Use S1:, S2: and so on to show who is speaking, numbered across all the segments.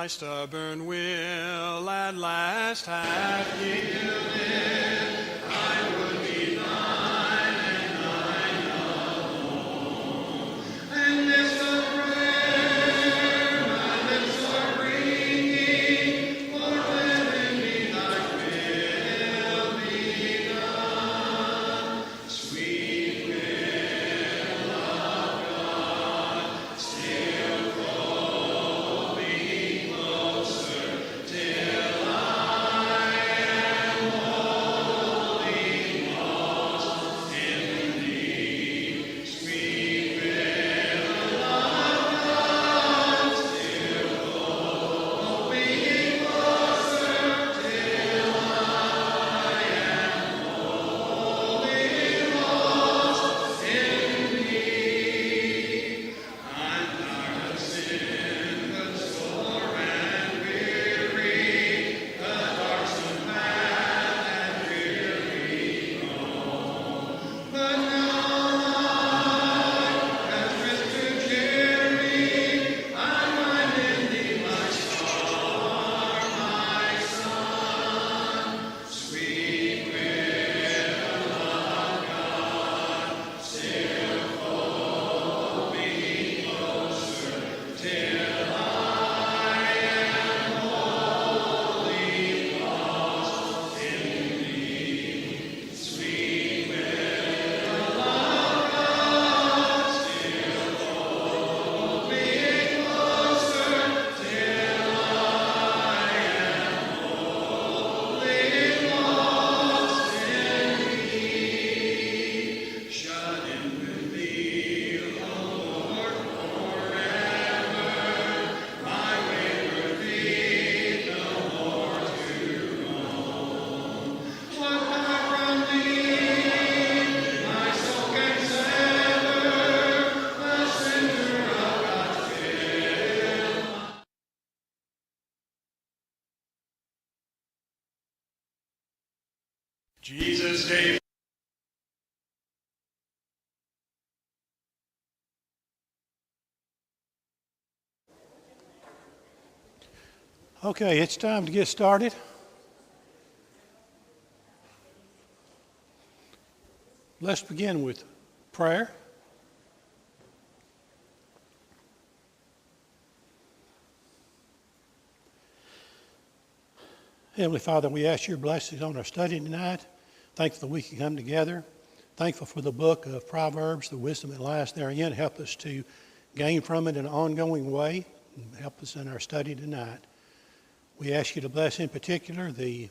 S1: My stubborn will at last hath yielded. I would be thine and thine alone. And this the prayer my lips are bringing, for living me thy will be done. Sweet will of God, still fold me closer till I am wholly lost in thee. Sweet will of God, still fold me closer till I am wholly lost in thee. I'm tired of sin, but sore and weary, the darksome path and dreary road. But now life has risen to cheery. I find in thee my star, my sun. Sweet will of God, still fold me closer till I am wholly lost in thee. Sweet will of God, still fold me closer till I am wholly lost in thee. Shut in with thee, O Lord, forever. My wayward feet no more to roam. What far from thee my soul can sever, the center of God's will. Jesus gave. Okay, it's time to get started. Let's begin with prayer. Heavenly Father, we ask your blessings on our study tonight. Thankful that we can come together. Thankful for the book of Proverbs, the wisdom that lies therein. Help us to gain from it in an ongoing way. And help us in our study tonight. We ask you to bless in particular the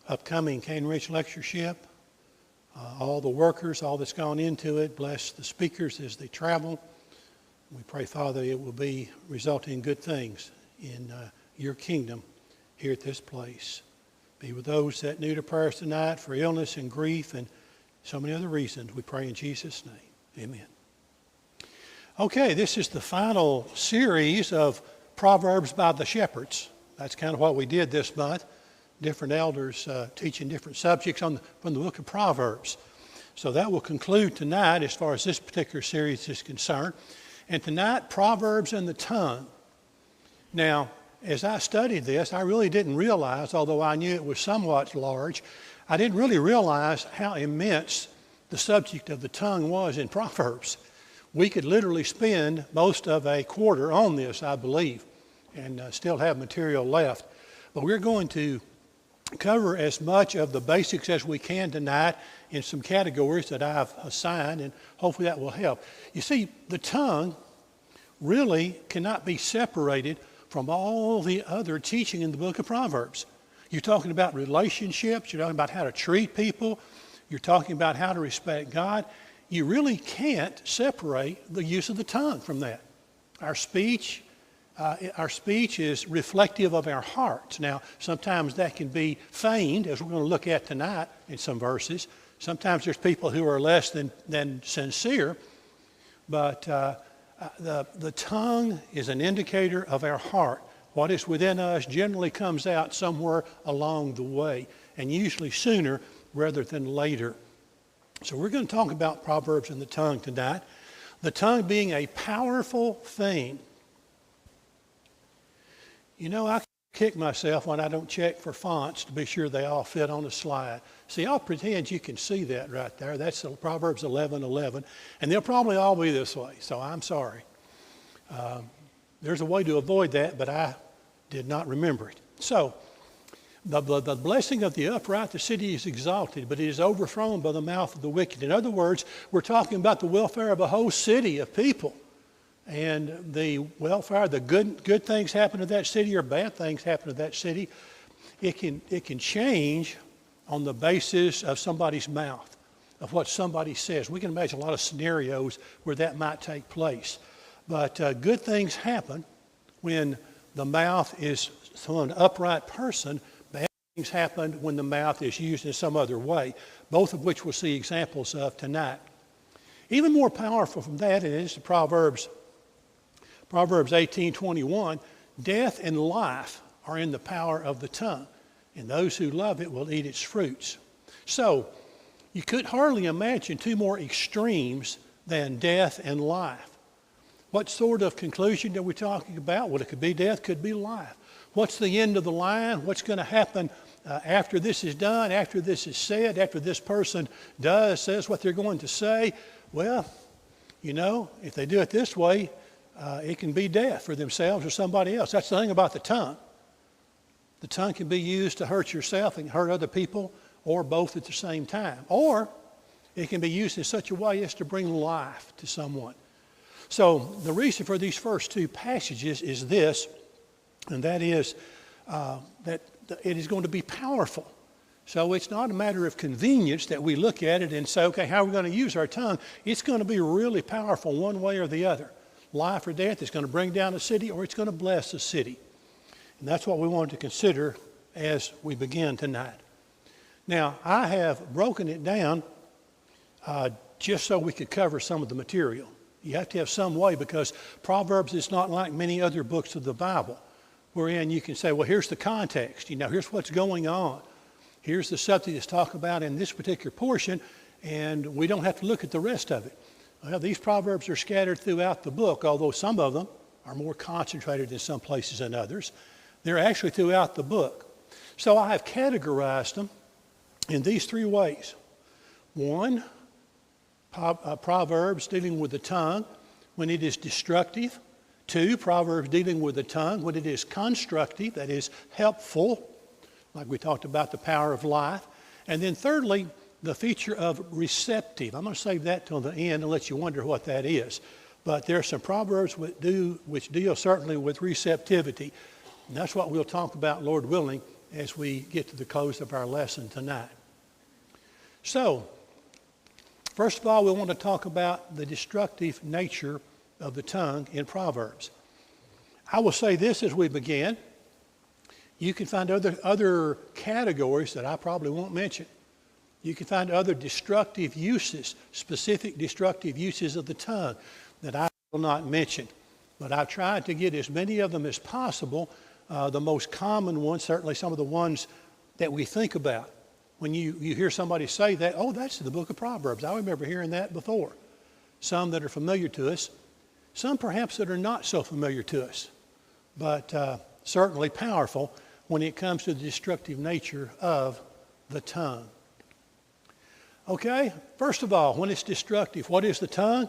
S1: upcoming Cane Ridge Lectureship, all the workers, all that's gone into it. Bless the speakers as they travel. We pray, Father, it will be resulting in good things in your kingdom here at this place. Be with those that need our prayers tonight for illness and grief and so many other reasons. We pray in Jesus' name. Amen. Okay, this is the final series of Proverbs by the shepherds. That's kind of what we did this month. Different elders teaching different subjects from the book of Proverbs. So that will conclude tonight as far as this particular series is concerned. And tonight, Proverbs and the tongue. Now, as I studied this, I really didn't realize, although I knew it was somewhat large, I didn't really realize how immense the subject of the tongue was in Proverbs. We could literally spend most of a quarter on this, I believe, and still have material left. But we're going to cover as much of the basics as we can tonight in some categories that I've assigned, and hopefully that will help. You see, the tongue really cannot be separated from all the other teaching in the book of Proverbs. You're talking about relationships, you're talking about how to treat people, you're talking about how to respect God. You really can't separate the use of the tongue from that. Our speech is reflective of our hearts. Now, sometimes that can be feigned, as we're going to look at tonight in some verses. Sometimes there's people who are less than sincere, but the tongue is an indicator of our heart. What is within us generally comes out somewhere along the way, and usually sooner rather than later. So we're going to talk about Proverbs and the tongue tonight. The tongue being a powerful thing. You know, I kick myself when I don't check for fonts to be sure they all fit on the slide. See, I'll pretend you can see that right there. That's Proverbs 11:11, and they'll probably all be this way, so I'm sorry. There's a way to avoid that, but I did not remember it. So, the blessing of the upright, the city is exalted, but it is overthrown by the mouth of the wicked. In other words, we're talking about the welfare of a whole city of people. And the welfare, the good things happen to that city or bad things happen to that city, it can change on the basis of somebody's mouth, of what somebody says. We can imagine a lot of scenarios where that might take place. But good things happen when the mouth is from an upright person. Bad things happen when the mouth is used in some other way, both of which we'll see examples of tonight. Even more powerful from that is Proverbs 18:21, death and life are in the power of the tongue, and those who love it will eat its fruits. So, you could hardly imagine two more extremes than death and life. What sort of conclusion are we talking about? Well, it could be death, could be life. What's the end of the line? What's going to happen after this is done, after this is said, after this person says what they're going to say? Well, you know, if they do it this way, it can be death for themselves or somebody else. That's the thing about the tongue. The tongue can be used to hurt yourself and hurt other people, or both at the same time. Or it can be used in such a way as to bring life to someone. So the reason for these first two passages is this, and that is that it is going to be powerful. So it's not a matter of convenience that we look at it and say, okay, how are we going to use our tongue? It's going to be really powerful one way or the other. Life or death, it's going to bring down a city or it's going to bless a city. And that's what we wanted to consider as we begin tonight. Now, I have broken it down just so we could cover some of the material. You have to have some way, because Proverbs is not like many other books of the Bible, wherein you can say, well, here's the context. You know, here's what's going on. Here's the subject that's talked about in this particular portion, and we don't have to look at the rest of it. Well, these Proverbs are scattered throughout the book, although some of them are more concentrated in some places than others. They're actually throughout the book. So I have categorized them in these three ways. One, Proverbs dealing with the tongue when it is destructive. Two, Proverbs dealing with the tongue when it is constructive, that is helpful, like we talked about the power of life. And then thirdly, the feature of receptive. I'm going to save that till the end and let you wonder what that is. But there are some Proverbs which deal certainly with receptivity. And that's what we'll talk about, Lord willing, as we get to the close of our lesson tonight. So, first of all, we want to talk about the destructive nature of the tongue in Proverbs. I will say this as we begin. You can find other categories that I probably won't mention. You can find other destructive uses, specific destructive uses of the tongue that I will not mention. But I've tried to get as many of them as possible. The most common ones, certainly some of the ones that we think about. When you hear somebody say that, oh, that's in the book of Proverbs. I remember hearing that before. Some that are familiar to us. Some perhaps that are not so familiar to us. But certainly powerful when it comes to the destructive nature of the tongue. Okay, first of all, when it's destructive, what is the tongue?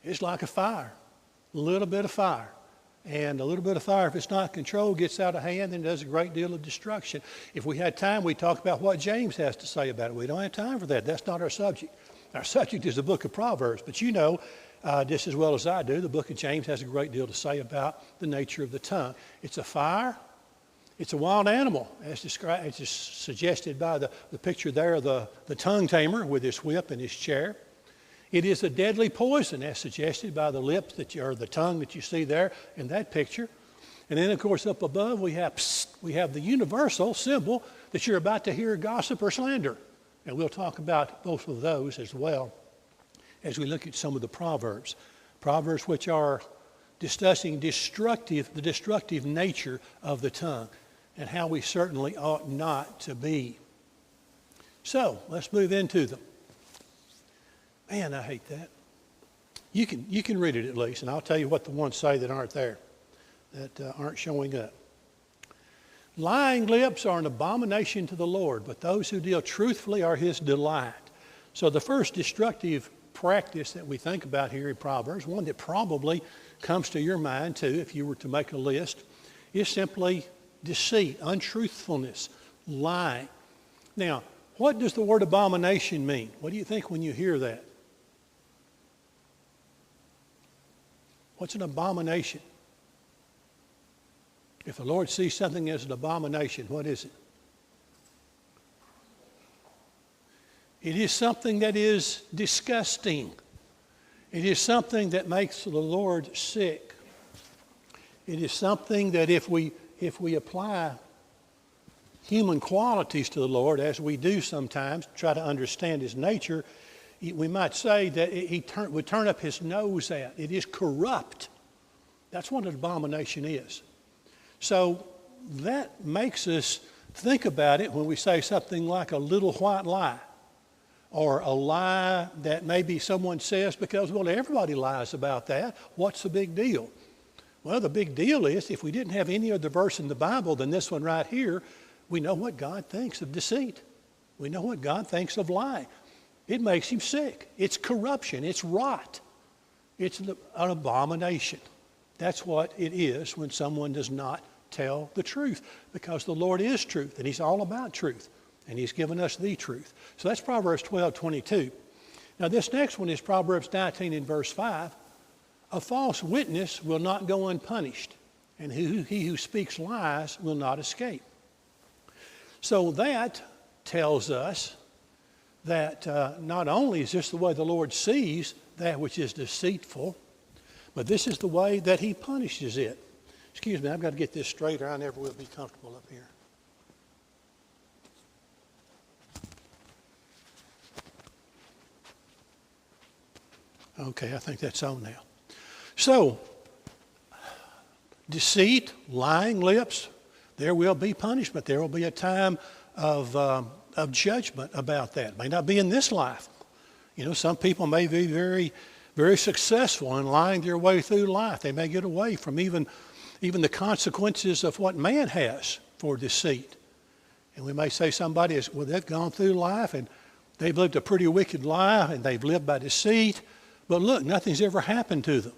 S1: It's like a fire, a little bit of fire. And a little bit of fire, if it's not controlled, gets out of hand and does a great deal of destruction. If we had time, we'd talk about what James has to say about it. We don't have time for that. That's not our subject. Our subject is the book of Proverbs. But you know, just as well as I do, the book of James has a great deal to say about the nature of the tongue. It's a fire. It's a wild animal, as described, as suggested by the picture there of the tongue tamer with his whip and his chair. It is a deadly poison, as suggested by the lips or the tongue that you see there in that picture. And then, of course, up above we have the universal symbol that you're about to hear gossip or slander. And we'll talk about both of those as well as we look at some of the Proverbs. Proverbs which are discussing the destructive nature of the tongue and how we certainly ought not to be. So, let's move into them. Man, I hate that. You can read it at least, and I'll tell you what the ones say that aren't there, that aren't showing up. Lying lips are an abomination to the Lord, but those who deal truthfully are his delight. So the first destructive practice that we think about here in Proverbs, one that probably comes to your mind too if you were to make a list, is simply deceit, untruthfulness, lying. Now, what does the word abomination mean? What do you think when you hear that? What's an abomination? If the Lord sees something as an abomination, what is it? It is something that is disgusting. It is something that makes the Lord sick. It is something that if we apply human qualities to the Lord, as we do sometimes, try to understand his nature, we might say that he would turn up his nose at. It is corrupt. That's what an abomination is. So that makes us think about it when we say something like a little white lie, or a lie that maybe someone says because, well, everybody lies about that. What's the big deal? Well, the big deal is if we didn't have any other verse in the Bible than this one right here, we know what God thinks of deceit. We know what God thinks of lying. It makes him sick. It's corruption. It's rot. It's an abomination. That's what it is when someone does not tell the truth, because the Lord is truth, and he's all about truth, and he's given us the truth. So that's Proverbs 12:22. Now this next one is Proverbs 19 and verse 5. A false witness will not go unpunished, and he who speaks lies will not escape. So that tells us that not only is this the way the Lord sees that which is deceitful, but this is the way that he punishes it. Excuse me, I've got to get this straight or I never will be comfortable up here. Okay, I think that's on now. So, deceit, lying lips, there will be punishment. There will be a time of judgment about that. It may not be in this life. You know, some people may be very, very successful in lying their way through life. They may get away from even the consequences of what man has for deceit. And we may say somebody is, well, they've gone through life and they've lived a pretty wicked life and they've lived by deceit, but look, nothing's ever happened to them.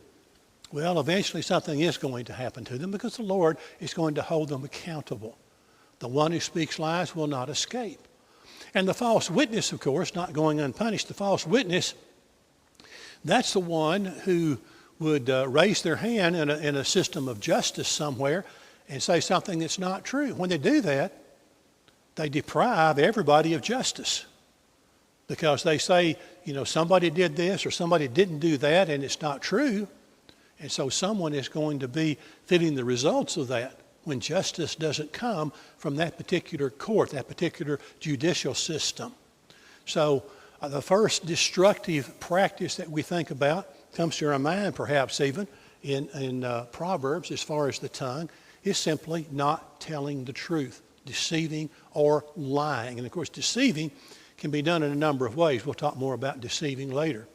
S1: Well, eventually something is going to happen to them because the Lord is going to hold them accountable. The one who speaks lies will not escape. And the false witness, of course, not going unpunished. The false witness, that's the one who would raise their hand in a system of justice somewhere and say something that's not true. When they do that, they deprive everybody of justice because they say, you know, somebody did this or somebody didn't do that and it's not true. And so someone is going to be feeling the results of that when justice doesn't come from that particular court, that particular judicial system. So the first destructive practice that we think about comes to our mind perhaps even in Proverbs as far as the tongue is simply not telling the truth, deceiving or lying. And of course deceiving can be done in a number of ways. We'll talk more about deceiving later.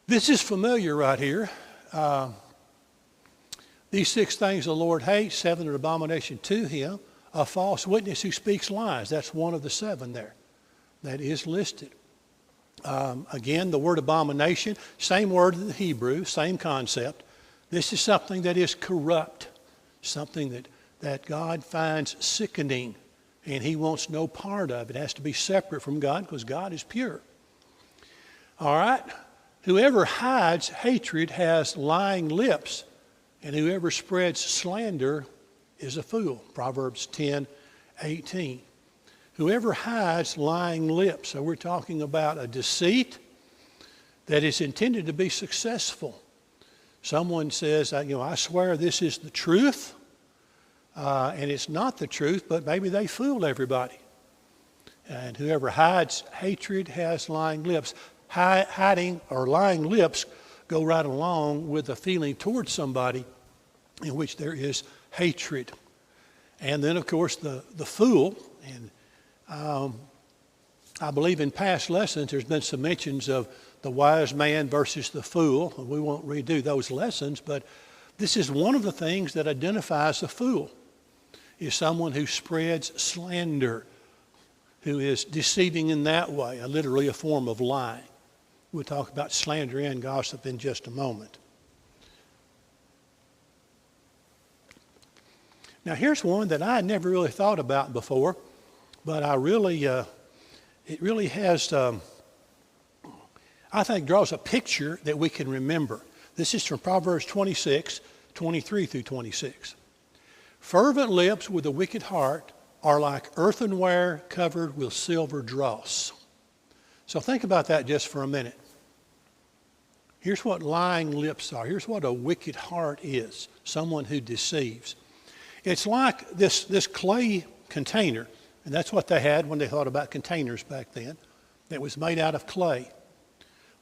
S1: This is familiar right here. These 6 things the Lord hates, 7 are abomination to him. A false witness who speaks lies, that's one of the 7 there that is listed. Again, the word abomination, same word in the Hebrew, same concept. This is something that is corrupt, something that God finds sickening, and he wants no part of. It has to be separate from God because God is pure. All right? Whoever hides hatred has lying lips, and whoever spreads slander is a fool. Proverbs 10:18. Whoever hides lying lips. So we're talking about a deceit that is intended to be successful. Someone says, I swear this is the truth, and it's not the truth, but maybe they fool everybody. And whoever hides hatred has lying lips. Hiding or lying lips go right along with a feeling towards somebody in which there is hatred. And then, of course, the fool. And I believe in past lessons there's been some mentions of the wise man versus the fool. We won't redo those lessons, but this is one of the things that identifies the fool. is someone who spreads slander, who is deceiving in that way, literally a form of lying. We'll talk about slander and gossip in just a moment. Now here's one that I had never really thought about before, but it really has, I think, draws a picture that we can remember. This is from Proverbs 26, 23 through 26. Fervent lips with a wicked heart are like earthenware covered with silver dross. So think about that just for a minute. Here's what lying lips are. Here's what a wicked heart is, someone who deceives. It's like this clay container, and that's what they had when they thought about containers back then, that was made out of clay.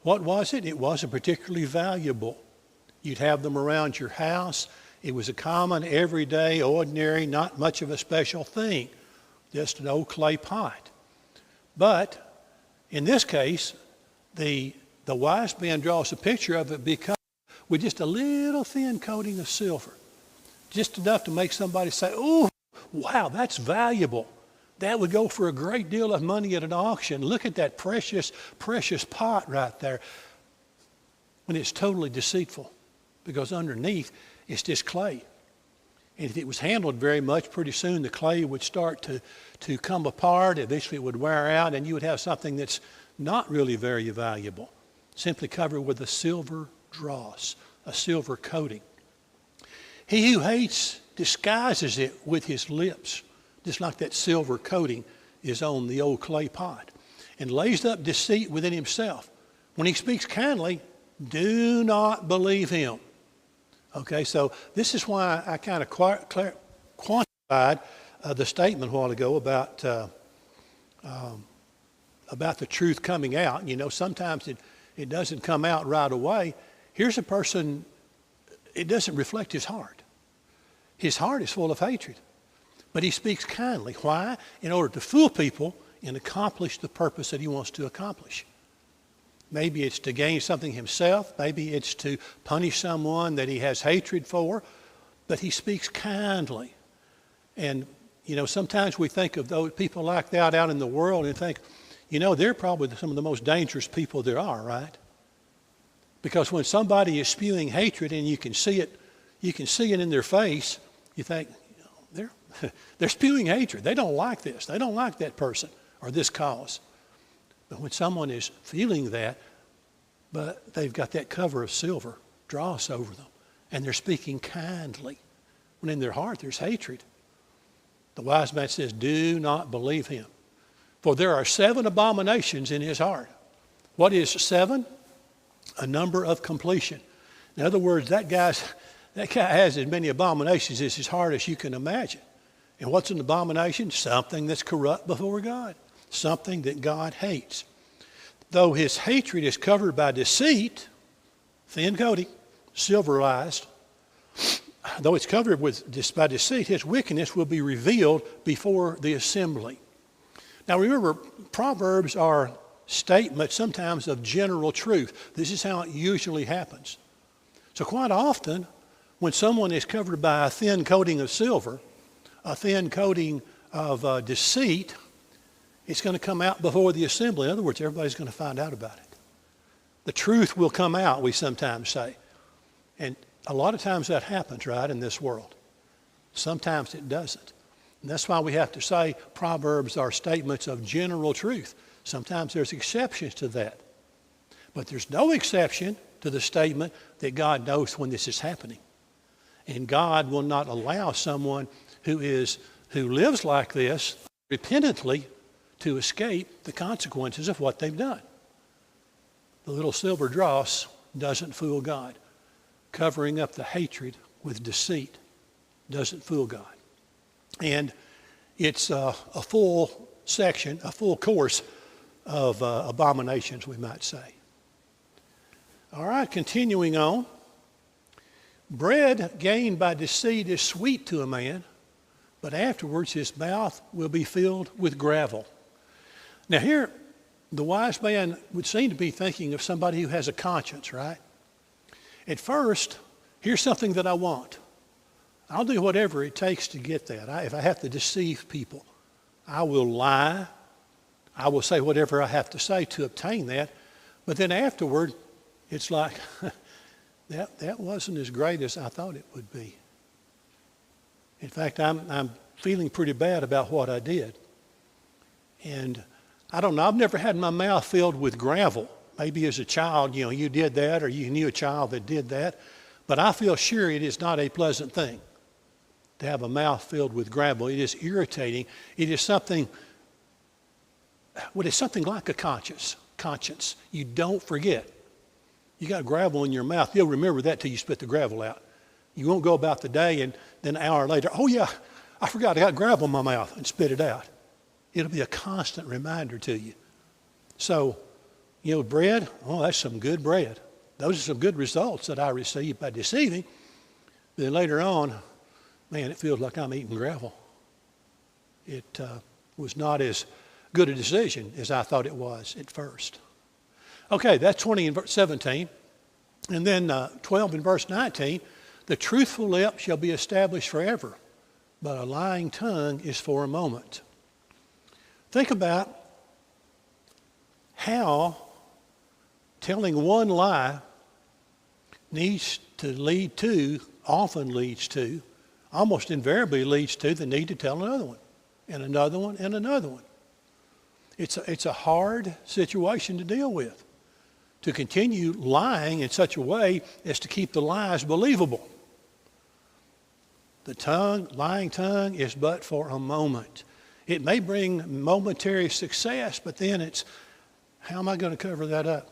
S1: What was it? It wasn't particularly valuable. You'd have them around your house. It was a common, everyday, ordinary, not much of a special thing, just an old clay pot. But in this case, the wise man draws a picture of it because with just a little thin coating of silver, just enough to make somebody say, "Oh, wow, that's valuable. That would go for a great deal of money at an auction. Look at that precious, precious pot right there." When it's totally deceitful, because underneath it's just clay. And if it was handled very much, pretty soon the clay would start to come apart. Eventually it would wear out, and you would have something that's not really very valuable, simply covered with a silver dross, a silver coating. He who hates disguises it with his lips, just like that silver coating is on the old clay pot, and lays up deceit within himself. When he speaks kindly, do not believe him. Okay, so this is why I kind of quantified the statement a while ago about the truth coming out. You know, sometimes it doesn't come out right away. Here's a person, it doesn't reflect his heart. His heart is full of hatred. But he speaks kindly. Why? In order to fool people and accomplish the purpose that he wants to accomplish. Maybe it's to gain something himself. Maybe it's to punish someone that he has hatred for. But he speaks kindly. And, you know, sometimes we think of those people like that out in the world and think, you know, they're probably some of the most dangerous people there are, right? Because when somebody is spewing hatred and you can see it in their face, you think, they're spewing hatred. They don't like this. They don't like that person or this cause. But when someone is feeling that, but they've got that cover of silver dross over them, and they're speaking kindly, when in their heart there's hatred, the wise man says, do not believe him. For there are 7 abominations in his heart. What is 7? A number of completion. In other words, that guy has as many abominations in his heart as you can imagine. And what's an abomination? Something that's corrupt before God. Something that God hates. Though his hatred is covered by deceit, thin coating, silverized, though it's covered by deceit, his wickedness will be revealed before the assembly. Now remember, Proverbs are statements sometimes of general truth. This is how it usually happens. So quite often, when someone is covered by a thin coating of silver, a thin coating of deceit, it's going to come out before the assembly. In other words, everybody's going to find out about it. The truth will come out, we sometimes say. And a lot of times that happens, right, in this world. Sometimes it doesn't. And that's why we have to say Proverbs are statements of general truth. Sometimes there's exceptions to that. But there's no exception to the statement that God knows when this is happening. And God will not allow someone who lives like this repentantly to escape the consequences of what they've done. The little silver dross doesn't fool God. Covering up the hatred with deceit doesn't fool God. And it's a full section, a full course of abominations, we might say. All right, continuing on. Bread gained by deceit is sweet to a man, but afterwards his mouth will be filled with gravel. Now here, the wise man would seem to be thinking of somebody who has a conscience, right? At first, here's something that I want. I'll do whatever it takes to get that. If I have to deceive people, I will lie. I will say whatever I have to say to obtain that. But then afterward, it's like, that wasn't as great as I thought it would be. In fact, I'm feeling pretty bad about what I did. And I don't know, I've never had my mouth filled with gravel. Maybe as a child, you did that, or you knew a child that did that. But I feel sure it is not a pleasant thing to have a mouth filled with gravel. It is irritating. It is something, it's something like a conscience. You don't forget. You got gravel in your mouth. You'll remember that till you spit the gravel out. You won't go about the day and then an hour later, oh yeah, I forgot I got gravel in my mouth, and spit it out. It'll be a constant reminder to you. So, bread, that's some good bread. Those are some good results that I received by deceiving. Then later on, man, it feels like I'm eating gravel. It was not as good a decision as I thought it was at first. Okay, that's 20 and verse 17. And then 12 and verse 19, the truthful lip shall be established forever, but a lying tongue is for a moment. Think about how telling one lie often leads to, almost invariably leads to the need to tell another one, and another one, and another one. It's a hard situation to deal with, to continue lying in such a way as to keep the lies believable. The lying tongue is but for a moment. It may bring momentary success, but then it's, how am I going to cover that up?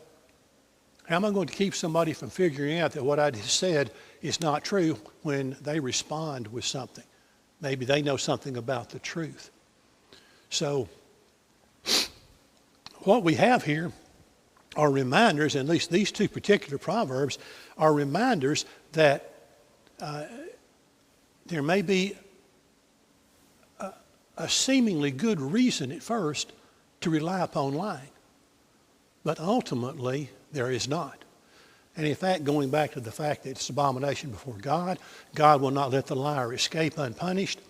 S1: How am I going to keep somebody from figuring out that what I just said is not true when they respond with something? Maybe they know something about the truth. So what we have here are reminders, at least these two particular proverbs are reminders that there may be a seemingly good reason at first to rely upon lying, but ultimately there is not. And in fact, going back to the fact that it's abomination before God, God will not let the liar escape unpunished.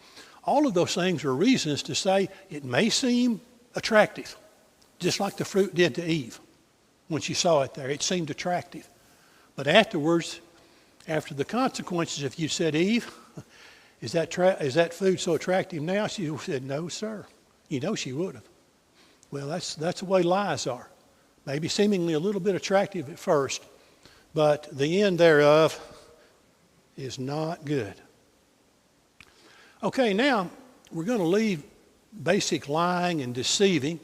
S1: All of those things are reasons to say it may seem attractive, just like the fruit did to Eve. When she saw it there, it seemed attractive. But afterwards, after the consequences, if you said, Eve, is that food so attractive now? She said, no, sir. She would have. Well, that's the way lies are. Maybe seemingly a little bit attractive at first, but the end thereof is not good. Okay, now we're going to leave basic lying and deceiving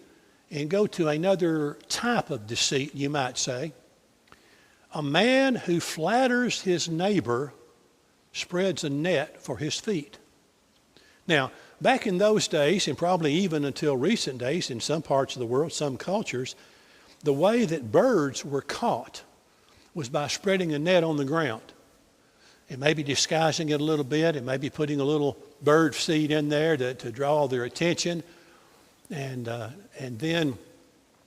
S1: and go to another type of deceit, you might say. A man who flatters his neighbor spreads a net for his feet. Now, back in those days, and probably even until recent days in some parts of the world, some cultures, the way that birds were caught was by spreading a net on the ground. It may be disguising it a little bit. It may be putting a little bird seed in there to draw their attention. And then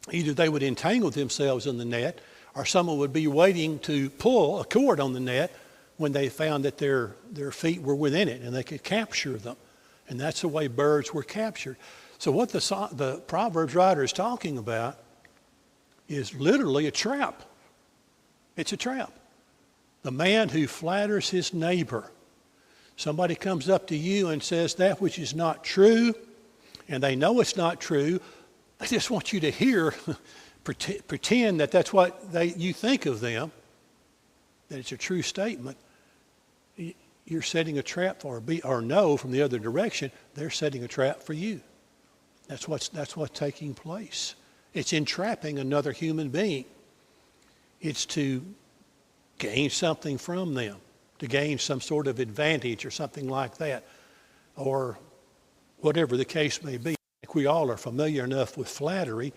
S1: either they would entangle themselves in the net, or someone would be waiting to pull a cord on the net when they found that their feet were within it and they could capture them. And that's the way birds were captured. So what the Proverbs writer is talking about is literally a trap. It's a trap. The man who flatters his neighbor. Somebody comes up to you and says that which is not true, and they know it's not true. They just want you to hear, pretend that that's what you think of them, that it's a true statement. You're setting a trap for, or no, from the other direction, they're setting a trap for you. That's what's taking place. It's entrapping another human being. It's to gain something from them, to gain some sort of advantage or something like that, or whatever the case may be. I think we all are familiar enough with flattery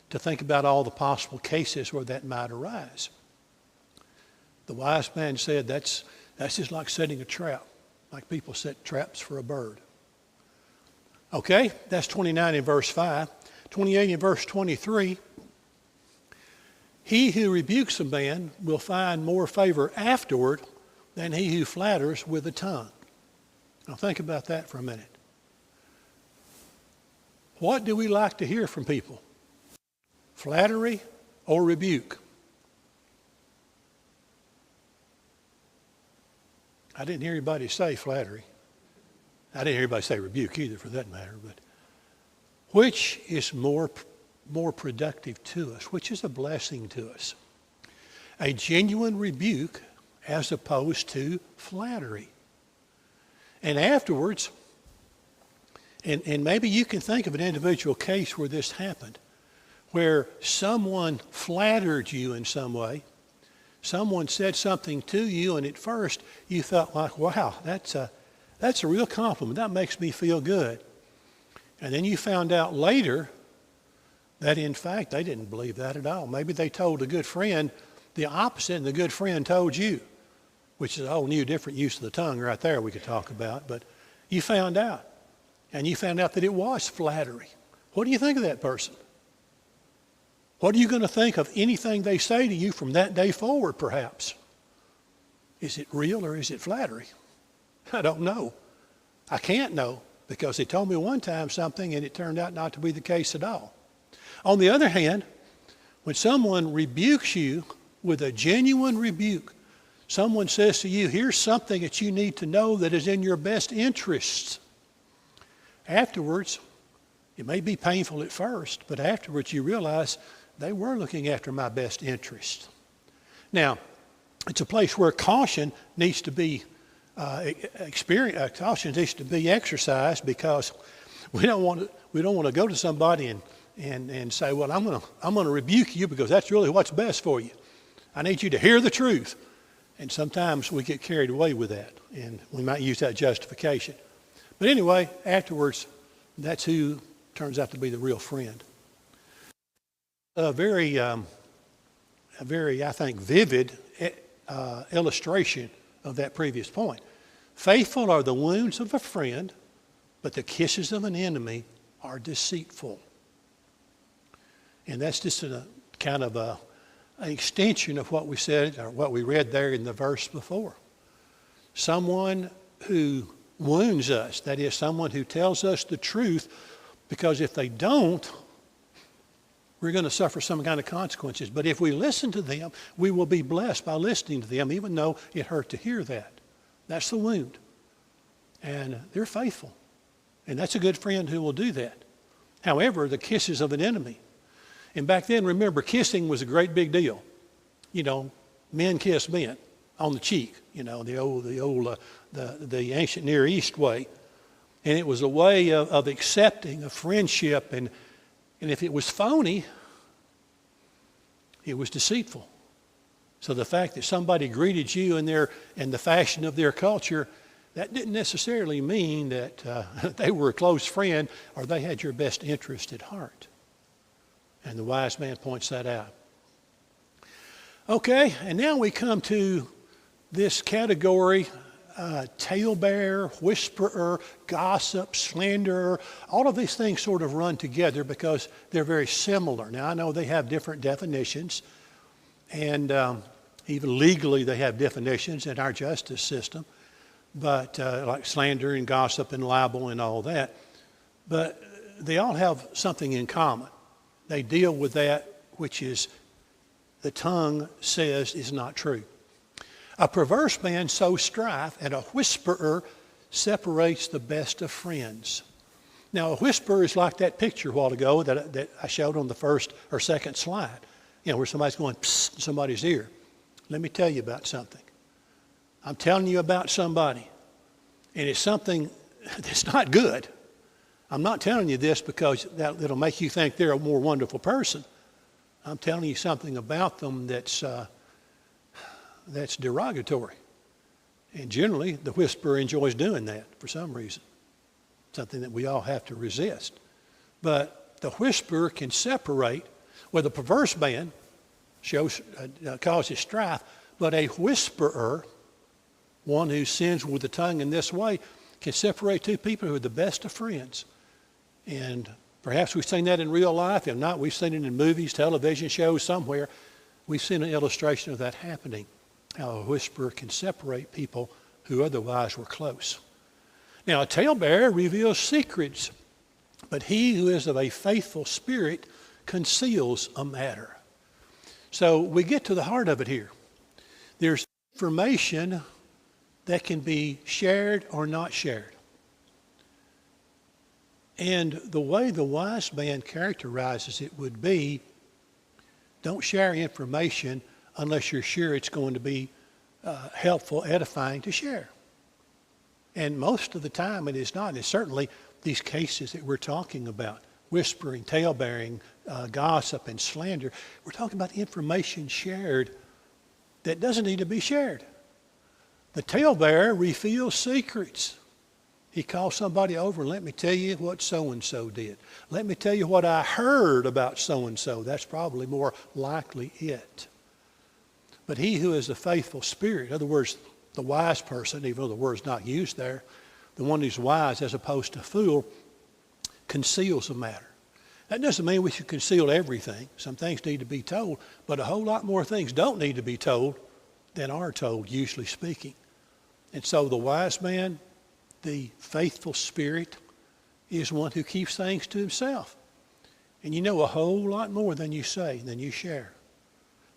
S1: to think about all the possible cases where that might arise. The wise man said that's just like setting a trap, like people set traps for a bird. Okay, that's 29 in verse 5. 28 in verse 23, he who rebukes a man will find more favor afterward than he who flatters with the tongue. Now think about that for a minute. What do we like to hear from people? Flattery or rebuke? I didn't hear anybody say flattery. I didn't hear anybody say rebuke either, for that matter. But which is more productive to us? Which is a blessing to us? A genuine rebuke as opposed to flattery. And afterwards, and maybe you can think of an individual case where this happened, where someone flattered you in some way. Someone said something to you, and at first you felt like, wow, that's a real compliment. That makes me feel good. And then you found out later that, in fact, they didn't believe that at all. Maybe they told a good friend the opposite, and the good friend told you, which is a whole new different use of the tongue right there we could talk about. But you found out, and you found out that it was flattery. What do you think of that person? What are you going to think of anything they say to you from that day forward, perhaps? Is it real or is it flattery? I don't know. I can't know, because they told me one time something and it turned out not to be the case at all. On the other hand, when someone rebukes you with a genuine rebuke, someone says to you, here's something that you need to know that is in your best interests. Afterwards, it may be painful at first, but afterwards you realize they were looking after my best interest. Now, it's a place where caution needs to be caution needs to be exercised, because we don't want to go to somebody and say, well, I'm going to rebuke you because that's really what's best for you. I need you to hear the truth. And sometimes we get carried away with that, and we might use that justification. But anyway, afterwards, that's who turns out to be the real friend. A very, I think, vivid illustration of that previous point. Faithful are the wounds of a friend, but the kisses of an enemy are deceitful. And that's just a kind of an extension of what we said, or what we read there in the verse before. Someone who wounds us, that is, someone who tells us the truth, because if they don't, we're going to suffer some kind of consequences. But if we listen to them, we will be blessed by listening to them, even though it hurt to hear that. That's the wound. And they're faithful. And that's a good friend who will do that. However, the kisses of an enemy. And back then, remember, kissing was a great big deal. You know, men kiss men on the cheek, you know, the ancient Near East way. And it was a way of accepting a friendship, and if it was phony, it was deceitful. So the fact that somebody greeted you in the fashion of their culture, that didn't necessarily mean that they were a close friend or they had your best interest at heart. And the wise man points that out. Okay, and now we come to this category, talebearer, whisperer, gossip, slanderer. All of these things sort of run together because they're very similar. Now, I know they have different definitions, and even legally they have definitions in our justice system, but like slander and gossip and libel and all that. But they all have something in common. They deal with that which is the tongue says is not true. A perverse man sows strife, and a whisperer separates the best of friends. Now, a whisperer is like that picture a while ago that I showed on the first or second slide, you know, where somebody's going psst in somebody's ear. Let me tell you about something. I'm telling you about somebody, and it's something that's not good. I'm not telling you this because it'll make you think they're a more wonderful person. I'm telling you something about them that's derogatory. And generally, the whisperer enjoys doing that for some reason, something that we all have to resist. But the whisperer can separate, where the perverse man causes strife, but a whisperer, one who sins with the tongue in this way, can separate two people who are the best of friends. And perhaps we've seen that in real life. If not, we've seen it in movies, television shows, somewhere. We've seen an illustration of that happening, how a whisperer can separate people who otherwise were close. Now, a talebearer reveals secrets, but he who is of a faithful spirit conceals a matter. So we get to the heart of it here. There's information that can be shared or not shared. And the way the wise man characterizes it would be, don't share information unless you're sure it's going to be helpful, edifying to share. And most of the time it is not. It's certainly these cases that we're talking about, whispering, talebearing, gossip, and slander. We're talking about information shared that doesn't need to be shared. The talebearer reveals secrets. He calls somebody over and let me tell you what so-and-so did. Let me tell you what I heard about so-and-so. That's probably more likely it. But he who is a faithful spirit, in other words, the wise person, even though the word's not used there, the one who's wise as opposed to fool, conceals a matter. That doesn't mean we should conceal everything. Some things need to be told, but a whole lot more things don't need to be told than are told, usually speaking. And so the wise man, the faithful spirit, is one who keeps things to himself. And you know a whole lot more than you say, than you share.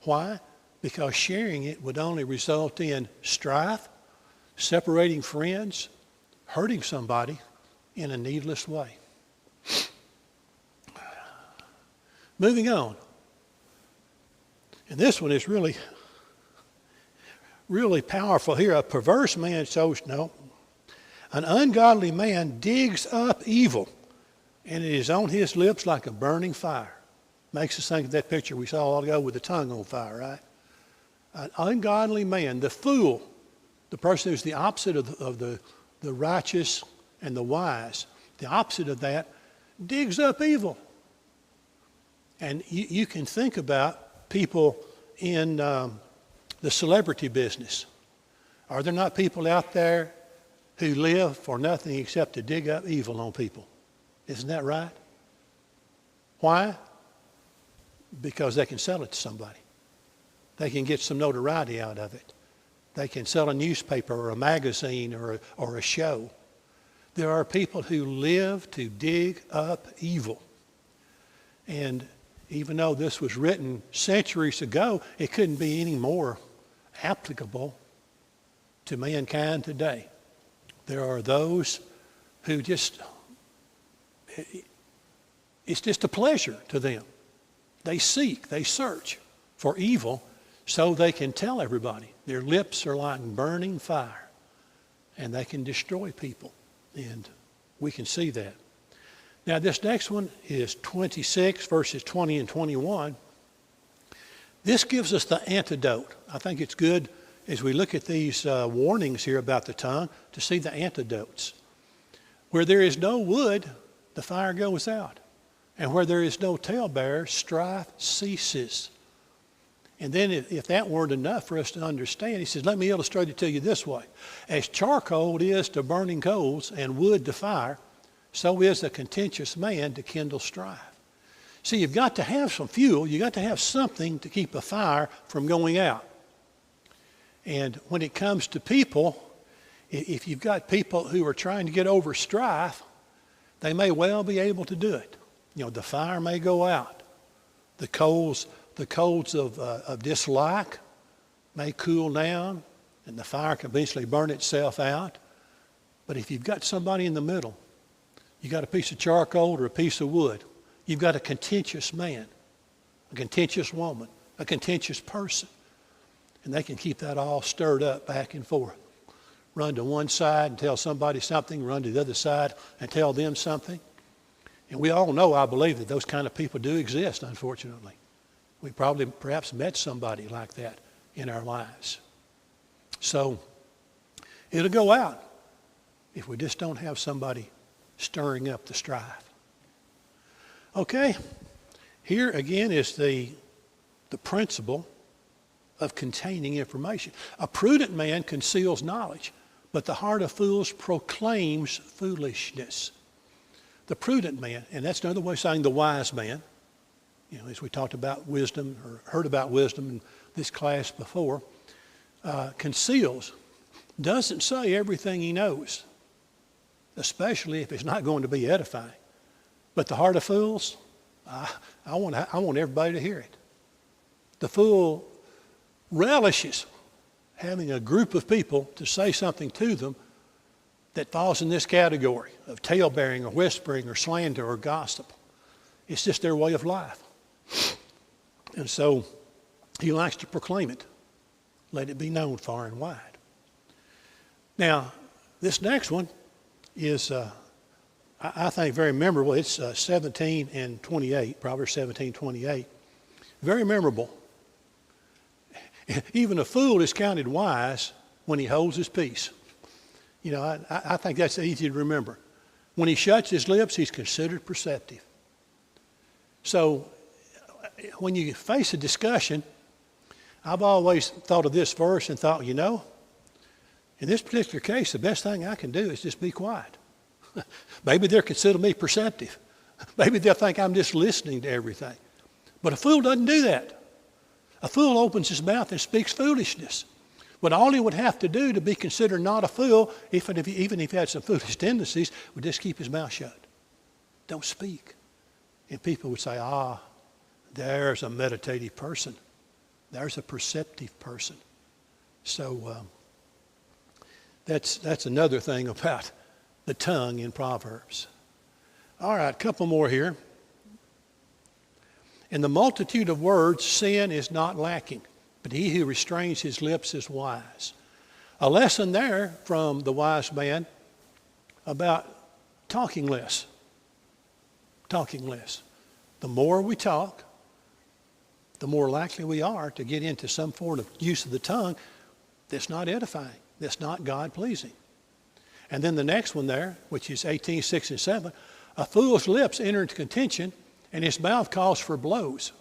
S1: Why? Because sharing it would only result in strife, separating friends, hurting somebody in a needless way. Moving on. And this one is really powerful here. A perverse man sows, no. An ungodly man digs up evil, and it is on his lips like a burning fire. Makes us think of that picture we saw a while ago with the tongue on fire, right? An ungodly man, the fool, the person who's the opposite of the righteous and the wise, the opposite of that, digs up evil. And you can think about people in the celebrity business. Are there not people out there who live for nothing except to dig up evil on people? Isn't that right? Why? Because they can sell it to somebody. They can get some notoriety out of it. They can sell a newspaper or a magazine or a show. There are people who live to dig up evil. And even though this was written centuries ago, it couldn't be any more applicable to mankind today. There are those who it's just a pleasure to them. They seek, they search for evil so they can tell everybody. Their lips are like burning fire, and they can destroy people. And we can see that. Now, this next one is 26, verses 20 and 21. This gives us the antidote. I think it's good as we look at these warnings here about the tongue to see the antidotes. Where there is no wood, the fire goes out. And where there is no talebearer, strife ceases. And then if that weren't enough for us to understand, he says, let me illustrate it to you this way. As charcoal is to burning coals and wood to fire, so is a contentious man to kindle strife. See, you've got to have some fuel. You've got to have something to keep a fire from going out. And when it comes to people, if you've got people who are trying to get over strife, they may well be able to do it. You know, the fire may go out. The coals of dislike may cool down, and the fire can eventually burn itself out. But if you've got somebody in the middle, you got a piece of charcoal or a piece of wood, you've got a contentious man, a contentious woman, a contentious person, and they can keep that all stirred up back and forth. Run to one side and tell somebody something, run to the other side and tell them something. And we all know, I believe, that those kind of people do exist, unfortunately. We probably perhaps met somebody like that in our lives. So it'll go out if we just don't have somebody stirring up the strife. Okay, here again is the principle of containing information. A prudent man conceals knowledge, but the heart of fools proclaims foolishness. The prudent man, and that's another way of saying the wise man, you know, as we talked about wisdom or heard about wisdom in this class before, conceals, doesn't say everything he knows. especially if it's not going to be edifying. But the heart of fools, I want everybody to hear it. The fool relishes having a group of people to say something to them that falls in this category of tale-bearing or whispering or slander or gossip. It's just their way of life. And so he likes to proclaim it. Let it be known far and wide. Now, this next one is, I think, very memorable. It's 17 and 28, Proverbs 17, 28. Very memorable. Even a fool is counted wise when he holds his peace. You know, I think that's easy to remember. When he shuts his lips, he's considered perceptive. So when you face a discussion, I've always thought of this verse and thought, you know, in this particular case, the best thing I can do is just be quiet. Maybe they'll consider me perceptive. Maybe they'll think I'm just listening to everything. But a fool doesn't do that. A fool opens his mouth and speaks foolishness. But all he would have to do to be considered not a fool, even if he had some foolish tendencies, would just keep his mouth shut. Don't speak. And people would say, there's a meditative person. There's a perceptive person. So that's another thing about the tongue in Proverbs. All right, a couple more here. In the multitude of words, sin is not lacking, but he who restrains his lips is wise. A lesson there from the wise man about talking less. Talking less. The more we talk, the more likely we are to get into some form of use of the tongue that's not edifying, that's not God-pleasing. And then the next one there, which is 18, 6, and 7, a fool's lips enter into contention, and his mouth calls for blows.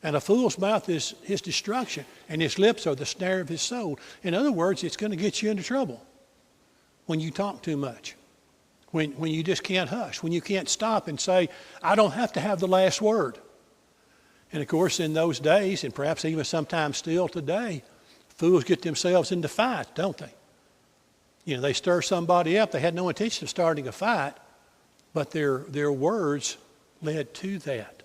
S1: And a fool's mouth is his destruction, and his lips are the snare of his soul. In other words, it's going to get you into trouble when you talk too much, when you just can't hush, when you can't stop and say, I don't have to have the last word. And of course, in those days, and perhaps even sometimes still today, fools get themselves into fights, don't they? You know, they stir somebody up. They had no intention of starting a fight, but their words led to that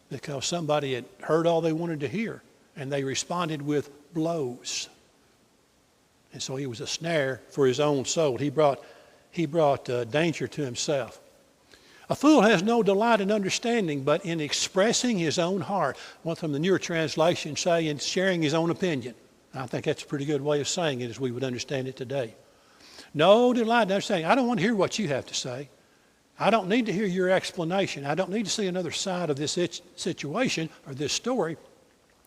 S1: because somebody had heard all they wanted to hear, and they responded with blows. And so he was a snare for his own soul. He brought danger to himself. A fool has no delight in understanding, but in expressing his own heart. One from the newer translation say in sharing his own opinion. I think that's a pretty good way of saying it as we would understand it today. No delight in understanding. I don't want to hear what you have to say. I don't need to hear your explanation. I don't need to see another side of this situation or this story.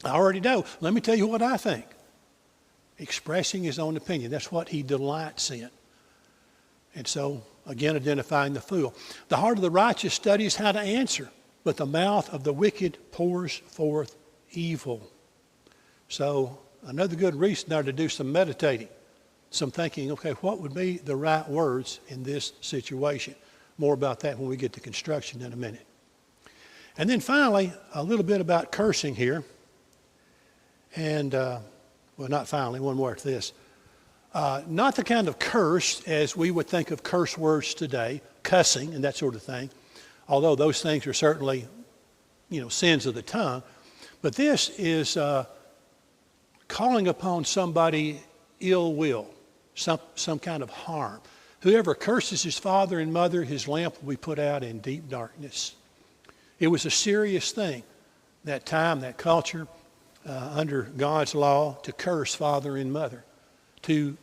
S1: I already know. Let me tell you what I think. Expressing his own opinion. That's what he delights in. And so, again, identifying the fool. The heart of the righteous studies how to answer, but the mouth of the wicked pours forth evil. So, another good reason there to do some meditating, some thinking, okay, what would be the right words in this situation? More about that when we get to construction in a minute. And then finally, a little bit about cursing here. And, well, not finally, one more after this. Not the kind of curse as we would think of curse words today, cussing and that sort of thing, although those things are certainly, sins of the tongue. But this is calling upon somebody ill will, some kind of harm. Whoever curses his father and mother, his lamp will be put out in deep darkness. It was a serious thing, that time, that culture, under God's law, to curse father and mother, to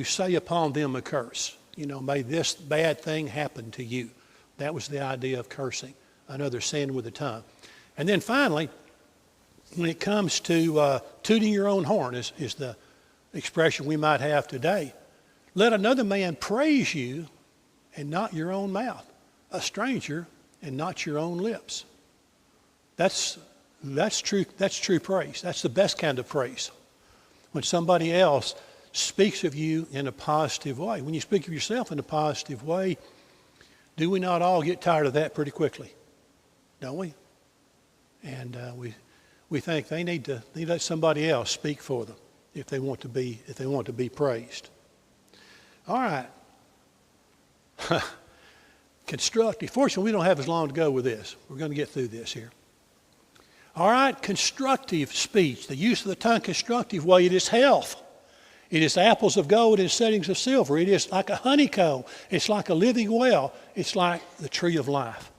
S1: say upon them a curse. May this bad thing happen to you. That was the idea of cursing, another sin with the tongue. And then finally, when it comes to tooting your own horn, is the expression we might have today. Let another man praise you and not your own mouth, a stranger and not your own lips. That's true praise. That's the best kind of praise. When somebody else speaks of you in a positive way. When you speak of yourself in a positive way, do we not all get tired of that pretty quickly? Don't we? And we think they need to let somebody else speak for them if they want to be praised. All right. Constructive. Fortunately, we don't have as long to go with this. We're going to get through this here. All right, constructive speech. The use of the tongue constructive way, it is health. It is apples of gold in settings of silver. It is like a honeycomb. It's like a living well. It's like the tree of life.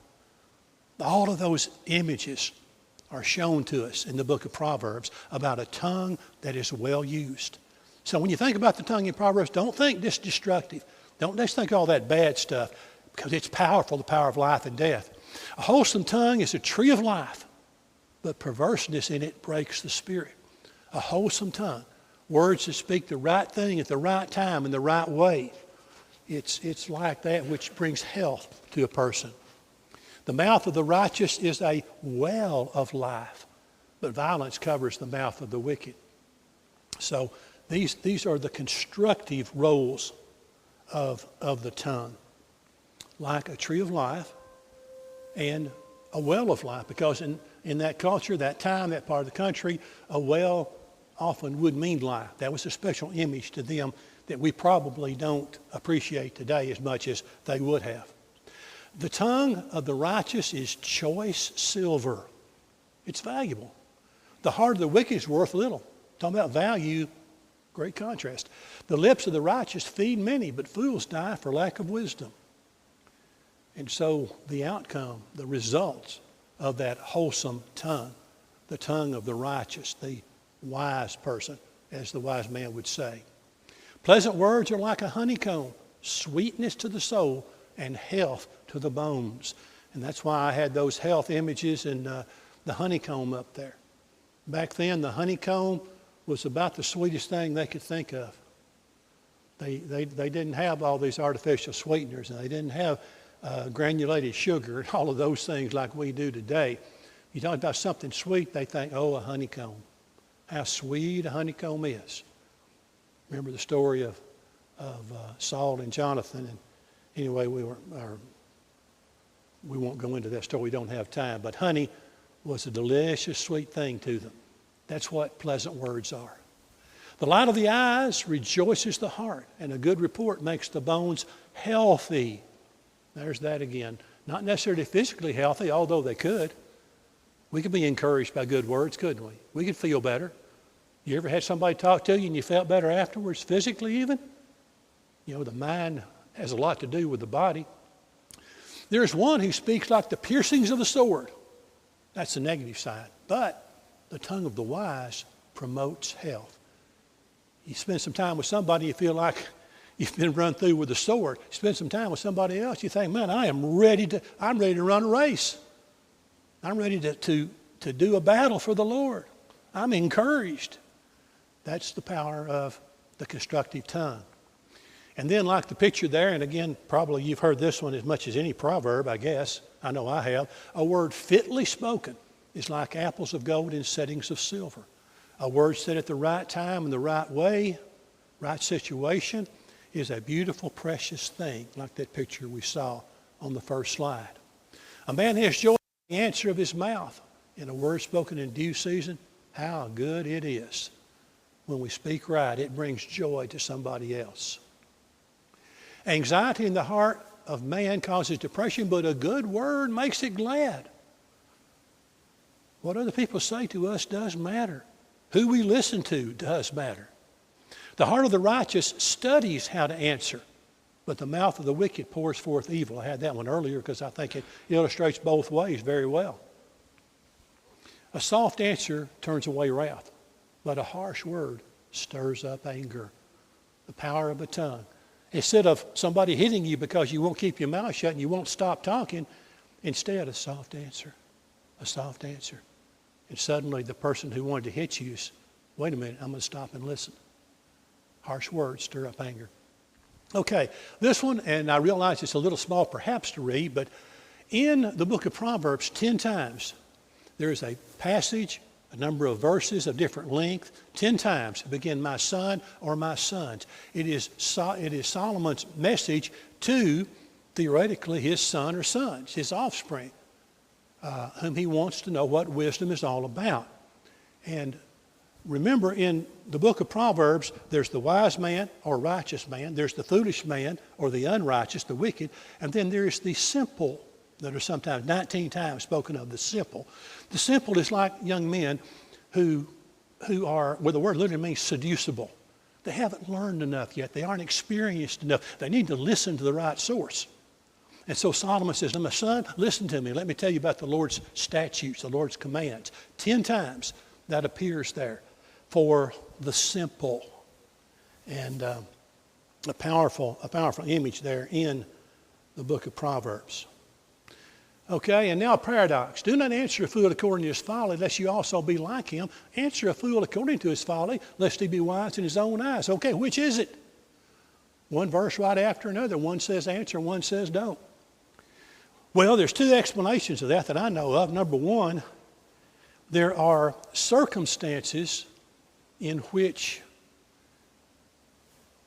S1: All of those images are shown to us in the book of Proverbs about a tongue that is well used. So when you think about the tongue in Proverbs, don't think just destructive. Don't just think all that bad stuff, because it's powerful, the power of life and death. A wholesome tongue is a tree of life, but perverseness in it breaks the spirit. A wholesome tongue, words that speak the right thing at the right time in the right way. It's like that which brings health to a person. The mouth of the righteous is a well of life, but violence covers the mouth of the wicked. So these are the constructive roles of the tongue, like a tree of life and a well of life, because in that culture, that time, that part of the country, a well often would mean life. That was a special image to them that we probably don't appreciate today as much as they would have. The tongue of the righteous is choice silver. It's valuable. The heart of the wicked is worth little. Talking about value, great contrast. The lips of the righteous feed many, but fools die for lack of wisdom. And so the outcome, the results of that wholesome tongue, the tongue of the righteous, the wise person, as the wise man would say. Pleasant words are like a honeycomb, sweetness to the soul and health to the bones. And that's why I had those health images and the honeycomb up there. Back then, the honeycomb was about the sweetest thing they could think of. They didn't have all these artificial sweeteners, and they didn't have granulated sugar and all of those things like we do today. You talk about something sweet, they think, oh, a honeycomb. How sweet a honeycomb is. Remember the story of Saul and Jonathan. And anyway, we won't go into that story. We don't have time. But honey was a delicious, sweet thing to them. That's what pleasant words are. The light of the eyes rejoices the heart, and a good report makes the bones healthy. There's that again. Not necessarily physically healthy, although they could. We could be encouraged by good words, couldn't we? We could feel better. You ever had somebody talk to you and you felt better afterwards, physically even? You know, the mind has a lot to do with the body. There's one who speaks like the piercings of the sword. That's the negative side. But the tongue of the wise promotes health. You spend some time with somebody, you feel like you've been run through with a sword. You spend some time with somebody else, you think, man, I'm ready to run a race. I'm ready to do a battle for the Lord. I'm encouraged. That's the power of the constructive tongue. And then like the picture there, and again, probably you've heard this one as much as any proverb, I guess. I know I have. A word fitly spoken is like apples of gold in settings of silver. A word said at the right time in the right way, right situation, is a beautiful, precious thing, like that picture we saw on the first slide. A man has joy in the answer of his mouth, and a word spoken in due season, how good it is. When we speak right, it brings joy to somebody else. Anxiety in the heart of man causes depression, but a good word makes it glad. What other people say to us does matter. Who we listen to does matter. The heart of the righteous studies how to answer, but the mouth of the wicked pours forth evil. I had that one earlier because I think it illustrates both ways very well. A soft answer turns away wrath, but a harsh word stirs up anger. The power of the tongue. Instead of somebody hitting you because you won't keep your mouth shut and you won't stop talking, instead a soft answer. A soft answer. And suddenly the person who wanted to hit you is, wait a minute, I'm going to stop and listen. Harsh words stir up anger. Okay, this one, and I realize it's a little small perhaps to read, but in the book of Proverbs, 10 times, there is a passage, a number of verses of different length, 10 times to begin my son or my sons. It is Solomon's message to, theoretically, his son or sons, his offspring, whom he wants to know what wisdom is all about. And remember, in the book of Proverbs, there's the wise man or righteous man, there's the foolish man or the unrighteous, the wicked, and then there's the simple that are sometimes 19 times spoken of, the simple. The simple is like young men who are, well, the word literally means seducible. They haven't learned enough yet. They aren't experienced enough. They need to listen to the right source. And so Solomon says, "Now, my son, listen to me. Let me tell you about the Lord's statutes, the Lord's commands." 10 times that appears there for the simple. And a powerful image there in the book of Proverbs. Okay, and now a paradox. Do not answer a fool according to his folly, lest you also be like him. Answer a fool according to his folly, lest he be wise in his own eyes. Okay, which is it? One verse right after another. One says answer, one says don't. Well, there's 2 explanations of that I know of. Number one, there are circumstances in which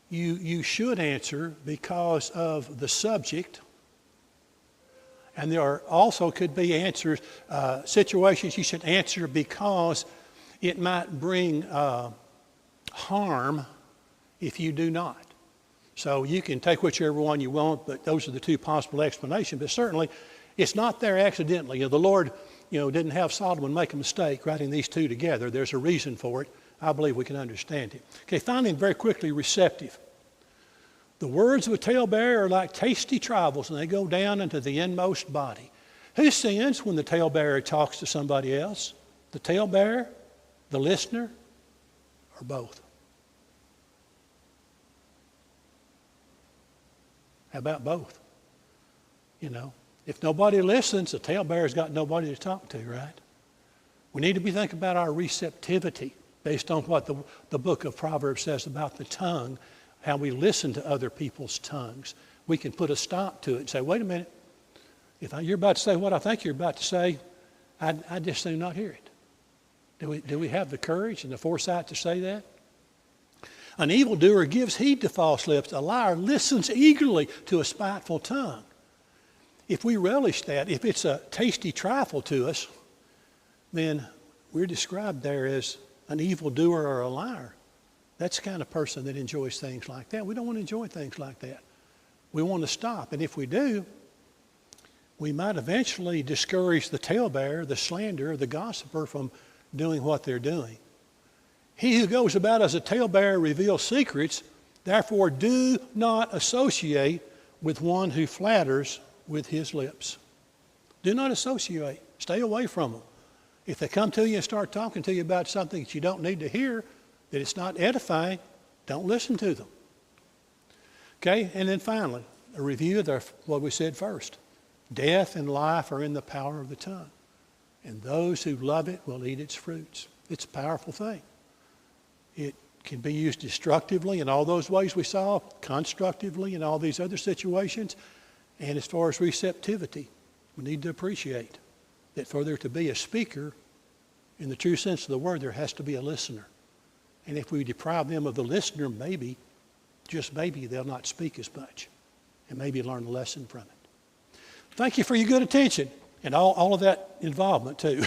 S1: you should answer because of the subject. And there are also could be answers, situations you should answer because it might bring harm if you do not. So you can take whichever one you want, but those are the 2 possible explanations. But certainly, it's not there accidentally. The Lord, didn't have Solomon make a mistake writing these 2 together. There's a reason for it. I believe we can understand it. Okay, finally, and very quickly, receptive. The words of a talebearer are like tasty trifles, and they go down into the inmost body. Who sins when the talebearer talks to somebody else? The talebearer, the listener, or both? How about both? If nobody listens, the talebearer's got nobody to talk to, right? We need to be thinking about our receptivity based on what the book of Proverbs says about the tongue, how we listen to other people's tongues. We can put a stop to it and say, wait a minute, if you're about to say what I think you're about to say, I just do not hear it. Do we have the courage and the foresight to say that? An evildoer gives heed to false lips. A liar listens eagerly to a spiteful tongue. If we relish that, if it's a tasty trifle to us, then we're described there as an evildoer or a liar. That's the kind of person that enjoys things like that. We don't want to enjoy things like that. We want to stop. And if we do, we might eventually discourage the talebearer, the slanderer, the gossiper from doing what they're doing. He who goes about as a talebearer reveals secrets. Therefore, do not associate with one who flatters with his lips. Do not associate. Stay away from them. If they come to you and start talking to you about something that you don't need to hear, that it's not edifying, don't listen to them. Okay, and then finally, a review of what we said first. Death and life are in the power of the tongue, and those who love it will eat its fruits. It's a powerful thing. It can be used destructively in all those ways we saw, constructively in all these other situations, and as far as receptivity, we need to appreciate that for there to be a speaker, in the true sense of the word, there has to be a listener. And if we deprive them of the listener, maybe, just maybe, they'll not speak as much and maybe learn a lesson from it. Thank you for your good attention and all of that involvement too.